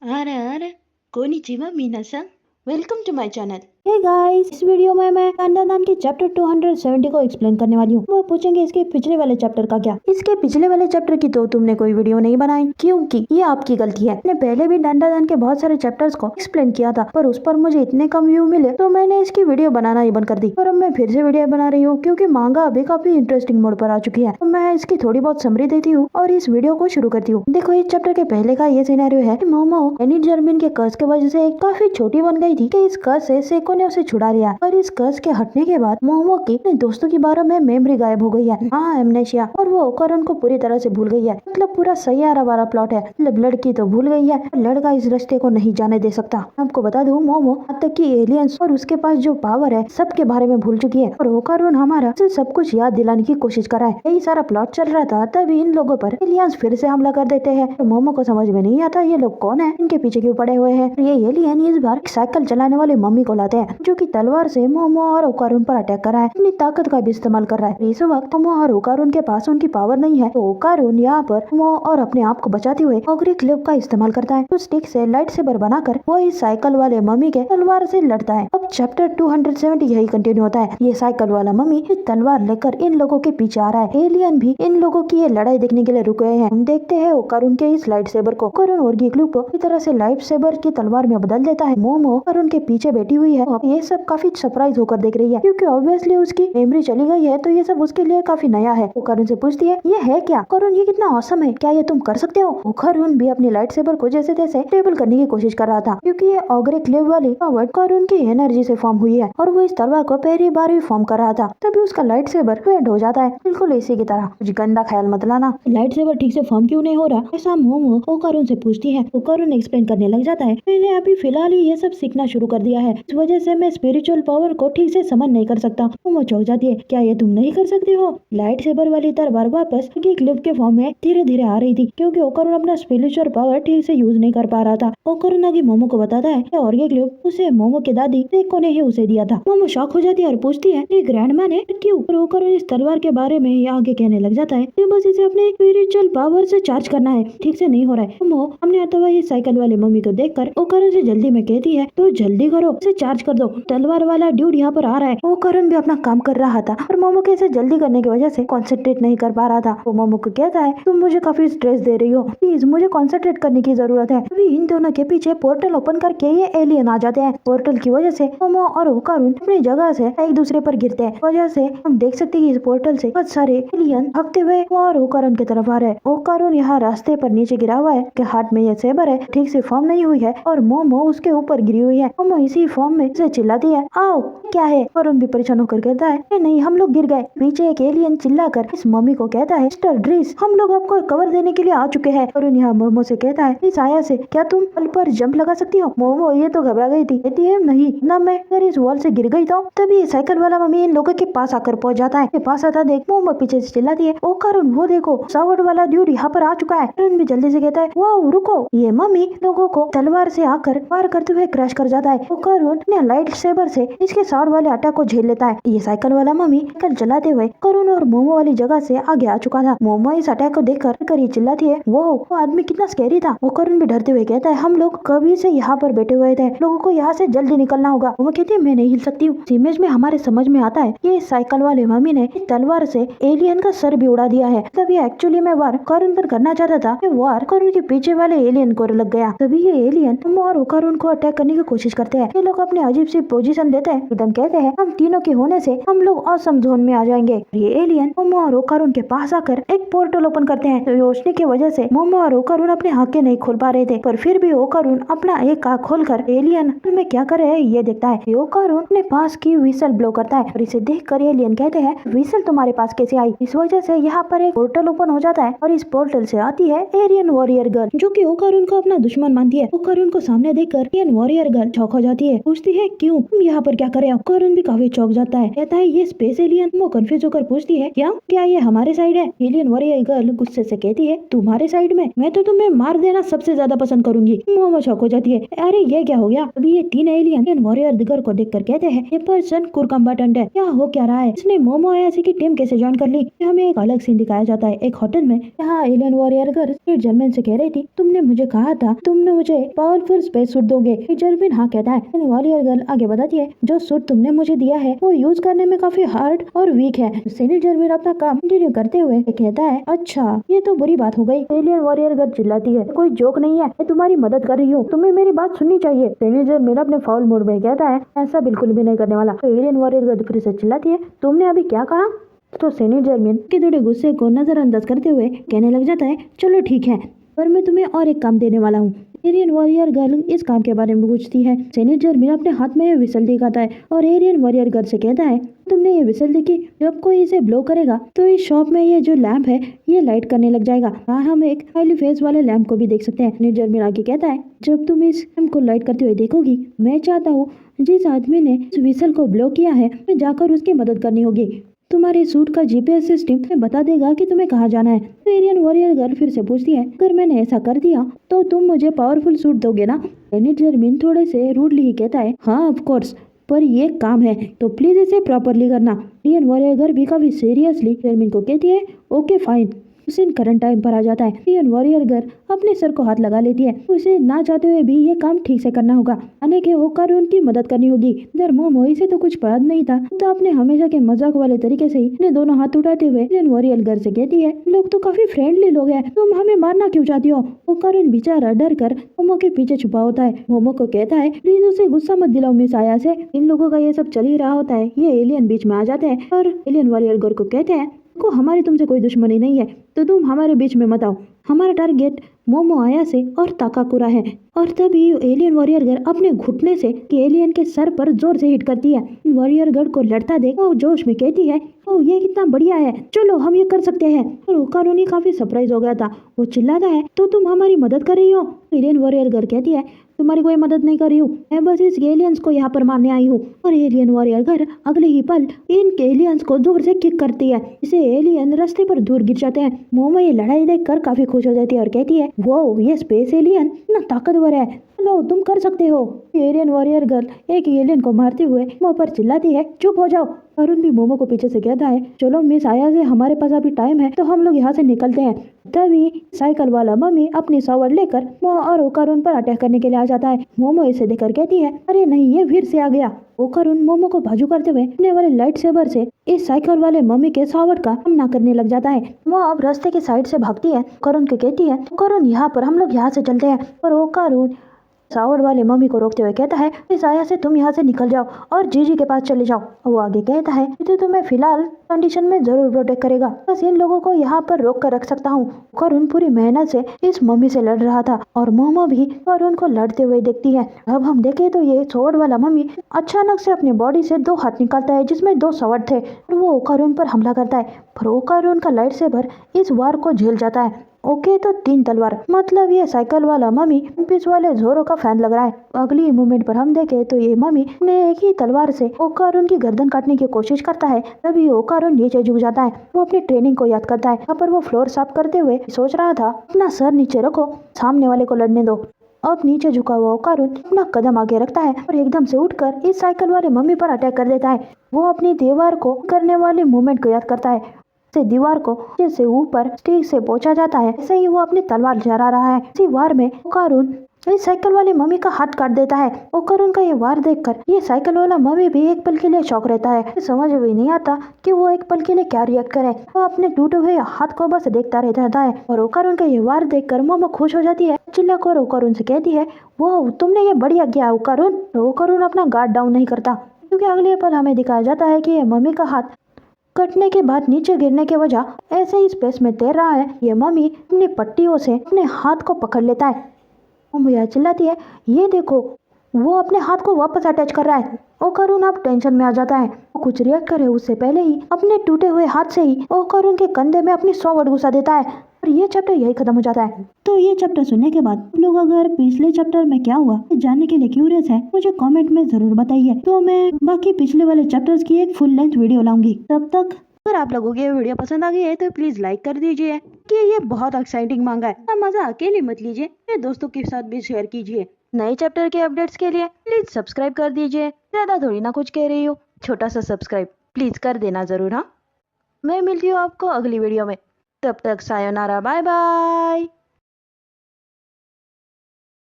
अरे अरे कोनिचिवा मीना-san, welcome to my channel. Hey guys, इस वीडियो में मैं अंडरदान के चैप्टर 270 को एक्सप्लेन करने वाली हूँ। वो पूछेंगे इसके पिछले वाले चैप्टर का क्या। इसके पिछले वाले चैप्टर की तो तुमने कोई वीडियो नहीं बनाई, क्योंकि ये आपकी गलती है। मैंने पहले भी अंडरदान के बहुत सारे चैप्टर्स को एक्सप्लेन किया था, पर उस पर मुझे इतने कम व्यू मिले तो मैंने इसकी वीडियो बनाना ही बंद कर दी। और अब मैं फिर से वीडियो बना रही हूँ क्योंकि मांगा अभी काफी इंटरेस्टिंग मोड पर आ चुकी है। तो मैं इसकी थोड़ी बहुत समरी देती हूँ और इस वीडियो को शुरू करती हूँ। देखो, इस चैप्टर के पहले का ये सिनेरियो है कि मोमो एनिट जर्मिन के कर्ज के वजह से काफी छोटी बन गई थी कि इस कर्ज से सेको ने उसे छुड़ा लिया। और इस कर्ज के हटने के बाद मोमो की अपने दोस्तों के बारे में मेमोरी गायब हो गई है, हाँ एमनेशिया, और वो करण को पूरी तरह से भूल गई है। मतलब पूरा सैयारा वाला प्लॉट है। मतलब लड़की तो भूल गई है, लड़का इस रिश्ते को नहीं जाने दे सकता। आपको बता दूं, मोमो अब तक की एलियंस और उसके पास जो पावर है सबके बारे में भूल चुकी है। और ओकारून हमारा उसे सब कुछ याद दिलाने की कोशिश कर रहा है। यही सारा प्लॉट चल रहा था, तभी इन लोगों पर एलियंस फिर से हमला कर देते हैं। तो मोमो को समझ में नहीं आता ये लोग कौन है, इनके पीछे क्यों पड़े हुए हैं। ये एलियन इस बार साइकिल चलाने वाली मम्मी को लाते हैं, जो की तलवार से मोमो और ओकारून पर अटैक कर रहा है। अपनी ताकत का भी इस्तेमाल कर रहा है। इस वक्त मोमो और ओकारून के पास उनकी पावर नहीं है, तो ओकारून यहाँ पर मोमो और अपने आप को बचाते हुए ओगरी क्लिप का इस्तेमाल करता है। तो स्टिक से लाइट सेबर बनाकर वो इस साइकिल वाले मम्मी के तलवार से लड़ता है। अब चैप्टर 270 यही कंटिन्यू होता है। ये साइकिल वाला मम्मी तलवार लेकर इन लोगों के पीछे आ रहा है। एलियन भी इन लोगों की ये लड़ाई देखने के लिए रुक गए हैं। हम देखते हैं ओकारून के इस लाइट सेबर को। ओकारून ओगरी क्लिप को इस तरह से लाइट सेबर की तलवार में बदल देता है। मोमो और उनके पीछे बैठी हुई है। ये सब काफी सरप्राइज होकर देख रही है, क्योंकि ऑब्वियसली उसकी मेमोरी चली गई है, तो ये सब उसके लिए काफी नया है। वो करुण से पूछती है, ये है क्या करुण, ये कितना औसम है, क्या ये तुम कर सकते हो। वो करुण भी अपनी लाइट सेबर को जैसे तैसे स्टेबल करने की कोशिश कर रहा था, क्योंकि ये ऑगरे क्लेव वाली पावर करुण की एनर्जी से फॉर्म हुई है और वो इस तलवार को पहली बार भी फॉर्म कर रहा था। तभी उसका लाइट सेबर फेड हो जाता है, बिल्कुल इसी की तरह। कुछ गंदा ख्याल मत लाना, लाइट सेबर ठीक से फॉर्म क्यों नहीं हो रहा, ऐसा मोमो वो करुण से पूछती है। वो करुण एक्सप्लेन करने लग जाता है, मैंने अभी फिलहाल ही ये सब सीखना शुरू कर दिया है, इस वजह से मैं स्पिरिचुअल पावर को ठीक से समझ नहीं कर सकता। वो चौंक जाती है, क्या ये तुम नहीं कर सकते हो। लाइट सेबर वाली तलवार वापस क्लिप के फॉर्म में धीरे धीरे आ रही थी, क्योंकि ओकारून अपना स्पिरिचुअल पावर ठीक से यूज नहीं कर पा रहा था। ओकारून आगे मोमो को बताता है कि ऑर्गे क्लिप उसे मोमो की दादी सेको ने ही उसे दिया था। मोमो शॉक हो जाती है और पूछती है, ये ग्रैंडमा ने क्यों। और ओकारून इस तलवार के बारे में आगे कहने लग जाता है कि बस इसे अपने स्पिरिचुअल पावर से चार्ज करना है, ठीक से नहीं हो रहा है। मोमो हमने अथवा ये साइकिल वाले मम्मी को देखकर ओकारून से जल्दी में कहती है, तो जल्दी करो, इसे चार्ज कर दो, तलवार वाला ड्यूड यहाँ पर आ रहा है। ओकारून भी अपना काम कर रहा था और मोमो के इसे जल्दी करने की वजह से कंसंट्रेट नहीं कर पा रहा था। वो मोमो को कहता है, तुम मुझे काफी स्ट्रेस दे रही हो, प्लीज मुझे कंसंट्रेट करने की जरूरत है। अभी इन दोनों के पीछे पोर्टल ओपन करके ये एलियन आ जाते हैं। पोर्टल की वजह से मोमो और ओकारून अपनी जगह से एक दूसरे पर गिरते हैं। वजह से हम देख सकते हैं इस पोर्टल से बहुत सारे एलियन भागते हुए और ओकारून की तरफ आ रहे हैं। ओकारून यहाँ रास्ते पर नीचे गिरा हुआ है कि हाथ में ये सेबर है, ठीक से फॉर्म नहीं हुई है, और मोमो उसके ऊपर गिरी हुई है। मोमो इसी फॉर्म में उसे चिल्लाती है, आओ क्या है। ओकारून भी परेशान होकर कहता है, नहीं हम लोग गिर गए। पीछे एक एलियन चिल्लाकर इस मम्मी को कहता है, मिस्टर ड्रीस हम लोग आपको कवर देने के लिए आ चुके हैं। और यहाँ मोमो से कहता है, इस आया से क्या तुम पल पर जंप लगा सकती हो। मोमो ये तो घबरा गई थी, कहती है नहीं ना, मैं अगर इस वॉल से गिर गई तो। तभी साइकिल वाला मम्मी इन लोगों के पास आकर पहुंच जाता है। पास आता देख मोमो पीछे से चिल्लाती है, ओकारून वो देखो सावर्ड वाला ड्यूड यहाँ पर आ चुका है। करुण भी जल्दी से कहता है, वाओ रुको। ये मम्मी लोगों को तलवार से आकर वार करते हुए क्रैश कर जाता है। ओकारून ने लाइट सेबर से इसके सावर्ड वाले अटैक को झेल लेता है। ये साइकिल वाला मम्मी साइकिल चलाते हुए करुण और मोमो वाली जगह से आगे आ चुका था। मोमो इस अटैक को देखकर चिल्लाती है, वो आदमी कितना स्कैरी था। वो करुण भी डरते हुए कहता है, हम लोग कभी से यहाँ पर बैठे हुए थे, लोगों को यहाँ से जल्दी निकलना होगा। मोमो कहती है, मैं नहीं हिल सकती हूँ। इस इमेज में हमारे समझ में आता है कि साइकिल वाले मम्मी ने तलवार से एलियन का सर भी उड़ा दिया है। तभी एक्चुअली में वार करुण पर करना चाहता था, कि वार करुण के पीछे वाले एलियन को लग गया। तभी ये एलियन मोमो और करुण को अटैक करने की कोशिश करते हैं। ये लोग अपने अजीब सी पोजीशन लेते हैं, एकदम कहते हैं, हम तीनों के होने से हम लोग ऑसम जोन में आ जाएंगे। ये एलियन मोमो और ओकारून के पास आकर एक पोर्टल ओपन करते हैं। तो रोशनी की वजह से मोमो और ओकारून अपने आंखें नहीं खोल पा रहे थे, पर फिर भी ओकारून अपना एक आंख खोलकर एलियन में क्या कर रहे हैं ये देखता है। ओकारून अपने पास की व्हिसल ब्लो करता है और इसे देखकर एलियन कहते हैं, व्हिसल तुम्हारे पास कैसे आई। इस वजह से यहाँ पर एक पोर्टल ओपन हो जाता है और इस पोर्टल से आती है एरियन वॉरियर गर्ल, जो कि ओकारून को अपना दुश्मन मानती है। ओकारून को सामने देखकर एरियन वॉरियर गर्ल चौंक हो जाती है, पूछती है, मैं क्यों, तुम यहाँ पर क्या कर रहे हो? करुण भी काफी चौंक जाता है, कहता है ये स्पेस एलियन। वो कंफ्यूज होकर पूछती है क्या ये हमारे साइड है? एलियन वॉरियर गर्ल गुस्से से कहती है तुम्हारे साइड में? मैं तो तुम्हें मार देना सबसे ज्यादा पसंद करूंगी। मोमो शॉक हो जाती है, अरे ये क्या हो गया? अभी ये तीन एलियन वॉरियर गर्ल को देख कर कहते हैं ये पर्सन कुरकम्बाटंट है, क्या हो क्या रहा है? इसने मोमो ऐसी की टीम कैसे ज्वाइन कर ली? हमें एक अलग सीन दिखाया जाता है एक होटल में, यहाँ एलियन वॉरियर गर्ल जर्मन से कह रही थी तुमने मुझे कहा था तुमने मुझे पावरफुल स्पेस सूट दोगे। जर्मन हाँ कहता है। वॉरियर गर्ल आगे बताती है जो सूट तुमने मुझे दिया है वो यूज करने में काफी हार्ड और वीक है। सेनिट जर्मन अपना काम कंटिन्यू करते हुए कहता है अच्छा ये तो बुरी बात हो गई। एलियन वॉरियर गर्ल चिल्लाती है कोई जोक नहीं है, मैं तुम्हारी मदद कर रही हूँ, तुम्हें मेरी बात सुननी चाहिए। सेनिट जर्मन अपने फाउल मोड में कहता है ऐसा बिल्कुल भी नहीं करने वाला। तो एलियन वॉरियर गर्ल फिर से चिल्लाती है तुमने अभी क्या कहा? तो सेनिट जर्मन के थोड़े गुस्से को नजरअंदाज करते हुए कहने लग जाता है चलो ठीक है, पर मैं तुम्हें और एक काम देने वाला हूँ। एरियन वॉरियर गर्ल इस काम के बारे में पूछती है। सेनिट जर्मन अपने हाथ में विसल दिखाता है और एरियन वॉरियर गर्ल से कहता है तुमने ये विसल देखी, जब कोई इसे ब्लो करेगा तो इस शॉप में ये जो लैंप है ये लाइट करने लग जाएगा। हाँ हम एक हाईली फेस वाले लैंप को भी देख सकते हैं। सेनिट जर्मन आगे कहता है जब तुम इस लैंप को लाइट करते हुए देखोगी मैं चाहता हूँ जिस आदमी ने इस विसल को ब्लो किया है मैं जाकर उसकी मदद करनी होगी। तुम्हारे सूट का जीपीएस सिस्टम बता देगा कि तुम्हें कहाँ जाना है। तो एरियन वॉरियर गर्ल फिर से पूछती है अगर मैंने ऐसा कर दिया तो तुम मुझे पावरफुल सूट दोगे ना? सेनिट जर्मन थोड़े से रूडली ही कहता है हाँ ऑफ कोर्स, पर ये काम है तो प्लीज इसे प्रॉपरली करना। एरियन वॉरियर गर्ल भी काफी सीरियसली जर्मन को कहती है okay fine. Scene current time पर आ जाता है। एरियन वॉरियर गर्ल अपने सर को हाथ लगा लेती है, उसे ना चाहते हुए भी ये काम ठीक से करना होगा, आने के होकर उनकी मदद करनी होगी। इधर मोमो इसे तो कुछ पता नहीं था तो अपने हमेशा के मजाक वाले तरीके से ही अपने दोनों हाथ उठाते हुए एरियन वॉरियर गर्ल से कहती है लोग तो काफी फ्रेंडली लोग हैं, तुम हमें मारना क्यों चाहती हो? करुण बेचारा डर कर मोमो के पीछे छुपा होता है। मोमो को कहता है प्लीज उसे गुस्सा मत दिलाओ मिस आया से, इन लोगों का ये सब चल ही रहा होता है। ये एलियन बीच में आ जाते हैं और एलियन वॉरियर गर्ल को कहते हैं को हमारी तुमसे कोई दुश्मनी नहीं है तो तुम हमारे बीच में मत आओ, हमारा टारगेट मोमो आया से और ताकाकुरा है। और तभी एलियन वॉरियर गर्ल अपने घुटने से कि एलियन के सर पर जोर से हिट करती है। वॉरियर गर्ल को लड़ता देख वो जोश में कहती है ओ ये कितना बढ़िया है, चलो हम ये कर सकते हैं। और ओकारोनी काफी सरप्राइज हो गया था, वो चिल्लाता है तो तुम हमारी मदद कर रही हो? एलियन वॉरियर गर्ल कहती है तुम्हारी कोई मदद नहीं कर रही हूँ, मैं बस इस एलियंस को यहाँ पर मारने आई हूँ। और एलियन वॉरियर गर्ल अगले ही पल इन एलियंस को जोर से किक करती है, इसे एलियन रास्ते पर दूर गिर जाते हैं। मोमो ये लड़ाई देखकर काफी खुश हो जाती है और कहती है वो ये स्पेस एलियन इतना ताकतवर है, लो तुम कर सकते हो। एलियन वॉरियर गर्ल एक एलियन को मारते हुए मोमो पर चिल्लाती है चुप हो जाओ। अरुण भी मोमो को पीछे से कहता है चलो मिस आया से हमारे पास अभी टाइम है तो हम लोग यहाँ से निकलते हैं। तभी साइकिल वाला मम्मी अपनी सवार लेकर मोमो और ओकारुन पर अटैक करने के लिए आ जाता है। मोमो इसे देखकर कहती है अरे नहीं ये फिर से आ गया। ओकारुन मोमो को बाजू करते हुए अपने वाले लाइट सेबर से इस साइकिल वाले मम्मी के सावट का सामना करने लग जाता है। वो अब रास्ते की साइड से भागती है, ओकारुन को कहती है ओकारुन यहाँ पर हम लोग यहाँ से चलते हैं। और ओकारुन सावड़ वाले मम्मी को रोकते हुए कहता है इस आया से तुम यहाँ से निकल जाओ और जीजी के पास चले जाओ। वो आगे कहता है तो तुम्हें फिलहाल कंडीशन में जरूर प्रोटेक्ट करेगा, बस इन लोगों को यहाँ पर रोक कर रख सकता हूँ। करुण पूरी मेहनत से इस मम्मी से लड़ रहा था और मोमो भी करुण को लड़ते हुए देखती है। अब हम देखें तो ये सावड़ वाला मम्मी अचानक से अपनी बॉडी से 2 हाथ निकालता है जिसमें 2 सावड़ थे और वो करुण पर हमला करता है, पर करुण का लाइट सेबर इस वार को झेल जाता है। ओके तो 3 तलवार, मतलब ये साइकिल वाला मम्मी पीस वाले जोरो का फैन लग रहा है। अगली मूवमेंट पर हम देखें तो ये मम्मी ने एक ही तलवार से ओकारुन की गर्दन काटने की कोशिश करता है, तभी ओकारुन नीचे झुक जाता है। वो अपनी ट्रेनिंग को याद करता है। यहाँ पर वो फ्लोर साफ करते हुए सोच रहा था अपना सर नीचे रखो, सामने वाले को लड़ने दो। अब नीचे झुका हुआ ओकारुन अपना कदम आगे रखता है और एकदम से उठकर इस साइकिल वाले मम्मी पर अटैक कर देता है। वो अपनी दीवार को करने वाले मूवमेंट को याद करता है, से दीवार को जैसे ऊपर स्टेज से पहुंचा जाता है, ऐसे ही वो अपनी तलवार चला रहा है। इसी वार में ओकारुन इस साइकिल वाले मम्मी का हाथ काट देता है। ओकारुन का ये वार देखकर ये साइकिल वाला मम्मी भी एक पल के लिए शॉक रहता है, समझ भी नहीं आता कि वो एक पल के लिए क्या रिएक्ट करे। वो अपने टूटे हुए हाथ को बस देखता रहता है और ओकारुन का ये वार देखकर मोमो खुश हो जाती है, चिल्लाकर ओकारुन से कहती है वो तुमने ये बढ़िया किया ओकारुन। ओकारुन अपना गार्ड डाउन नहीं करता, क्योंकि अगले पल हमें दिखाया जाता है कि ये मम्मी का हाथ कटने के बाद नीचे गिरने की वजह ऐसे ही स्पेस में तैर रहा है। ये मम्मी अपनी पट्टियों से अपने हाथ को पकड़ लेता है। मोमो चिल्लाती है ये देखो, वो अपने हाथ को वापस अटैच कर रहा है। ओकारुन अब टेंशन में आ जाता है। वो कुछ रिएक्ट करे उससे पहले ही अपने टूटे हुए हाथ से ही ओकारुन के कंधे में अपनी सॉवड घुसा देता है और और ये चैप्टर यही खत्म हो जाता है। तो ये चैप्टर सुनने के बाद आप लोग अगर पिछले चैप्टर में क्या हुआ जानने के लिए क्यूरियस है, मुझे कमेंट में जरूर बताइए। तो मैं बाकी पिछले वाले चैप्टर्स की एक फुल लेंथ वीडियो लाऊंगी। तब तक अगर आप लोगों को ये वीडियो पसंद आ गई है तो प्लीज लाइक कर दीजिए कि ये बहुत एक्साइटिंग मांगा है। मजा अकेले मत लीजिए, ये दोस्तों के साथ भी शेयर कीजिए। नए चैप्टर के अपडेट्स के लिए प्लीज सब्सक्राइब कर दीजिए। ज्यादा थोड़ी ना कुछ कह रही हो, छोटा सा सब्सक्राइब प्लीज कर देना जरूर। हाँ, मैं मिलती हूँ आपको अगली वीडियो में। तब तक सायोनारा, बाय बाय।